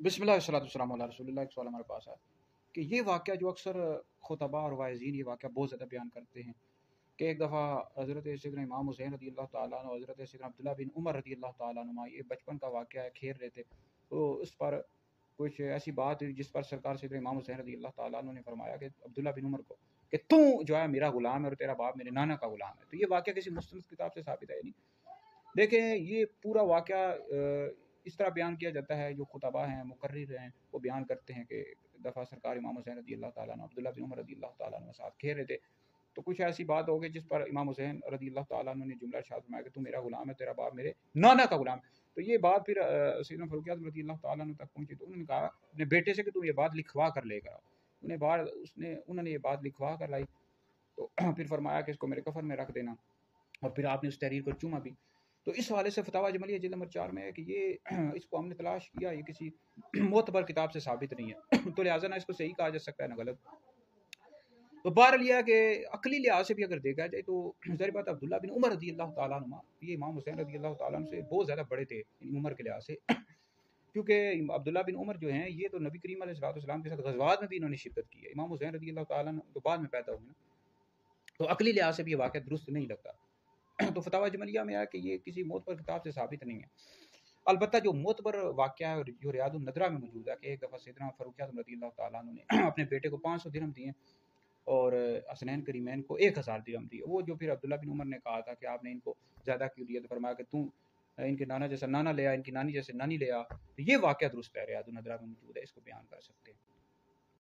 بسم اللہ والصلاۃ والسلام علی رسول اللہ۔ ایک سوال ہمارے پاس ہے کہ یہ واقعہ جو اکثر خطبہ اور واعظین یہ واقعہ بہت زیادہ بیان کرتے ہیں کہ ایک دفعہ حضرت سیدنا امام حسین رضی اللہ تعالیٰ عنہ، حضرت سیدنا عبداللہ بن عمر رضی اللہ تعالیٰ عنہ، یہ بچپن کا واقعہ ہے، کھیل رہے تھے، تو اس پر کچھ ایسی بات ہوئی جس پر سرکار سیدنا امام حسین رضی اللہ تعالیٰ عنہ نے فرمایا کہ عبداللہ بن عمر کو کہ تو جو ہے میرا غلام ہے اور تیرا باپ میرے نانا کا غلام ہے۔ تو یہ واقعہ کسی مستند کتاب سے ثابت ہے نہیں۔ دیکھیں یہ پورا واقعہ اس طرح بیان کیا جاتا ہے، جو خطبہ ہیں مقرر ہیں وہ بیان کرتے ہیں کہ دفعہ سرکار امام حسین رضی اللہ تعالیٰ عنہ عبداللہ بن عمر رضی اللہ تعالیٰ عنہ ساتھ کھیل رہے تھے، تو کچھ ایسی بات ہو گئی جس پر امام حسین رضی اللہ تعالیٰ عنہ نے جملہ ارشاد فرمایا کہ تو میرا غلام ہے، تیرا باپ میرے نانا کا غلام ہے۔ تو یہ بات پھر سیدنا فاروق اعظم رضی اللہ تعالیٰ عنہ تک پہنچی، تو انہوں نے کہا اپنے بیٹے سے کہ تم یہ بات لکھوا کر لے کر آؤ۔ انہوں نے یہ بات لکھوا کر لائی، تو پھر فرمایا کہ اس کو میرے کفن میں رکھ دینا، اور پھر آپ نے اس تحریر کو چوما بھی۔ تو اس حوالے سے فتاوی جملیہ جلد نمبر 4 میں ہے کہ یہ اس کو ہم نے تلاش کیا، یہ کسی معتبر کتاب سے ثابت نہیں ہے، تو لہٰذا نہ اس کو صحیح کہا جا سکتا ہے نہ غلط۔ تو بہرحال یہ ہے کہ عقلی لحاظ سے بھی اگر دیکھا جائے تو ظاہر بات عبداللہ بن عمر رضی اللہ تعالیٰ عنہ یہ امام حسین رضی اللہ تعالیٰ عنہ سے بہت زیادہ بڑے تھے عمر کے لحاظ سے، کیونکہ عبداللہ بن عمر جو ہیں یہ تو نبی کریم علیہ الصلوۃ والسلام کے ساتھ غزوات میں بھی انہوں نے شرکت کی ہے۔ امام حسین رضی اللہ تعالیٰ عنہ تو بعد میں پیدا ہوئے نا، تو عقلی لحاظ سے بھی یہ واقعہ درست نہیں لگتا۔ تو فتاوی جملیہ میں ہے کہ یہ کسی معتبر کتاب سے ثابت نہیں ہے۔ البتہ جو معتبر واقعہ ہے اور جو ریاض الندرہ میں موجود ہے کہ ایک دفعہ سیدنا فاروق اعظم رضی اللہ تعالیٰ عنہ نے اپنے بیٹے کو 500 درہم دیے اور حسنین کریمین کو 1000 درہم دیے۔ وہ جو پھر عبداللہ بن عمر نے کہا تھا کہ آپ نے ان کو زیادہ کیوں دیا، تو فرمایا کہ تم ان کے نانا جیسا نانا لے آ، ان کی نانی جیسے نانی لے آ۔ تو یہ واقعہ درست ہے، ریاض الندرہ میں موجود ہے، اس کو بیان کر سکتے ہیں۔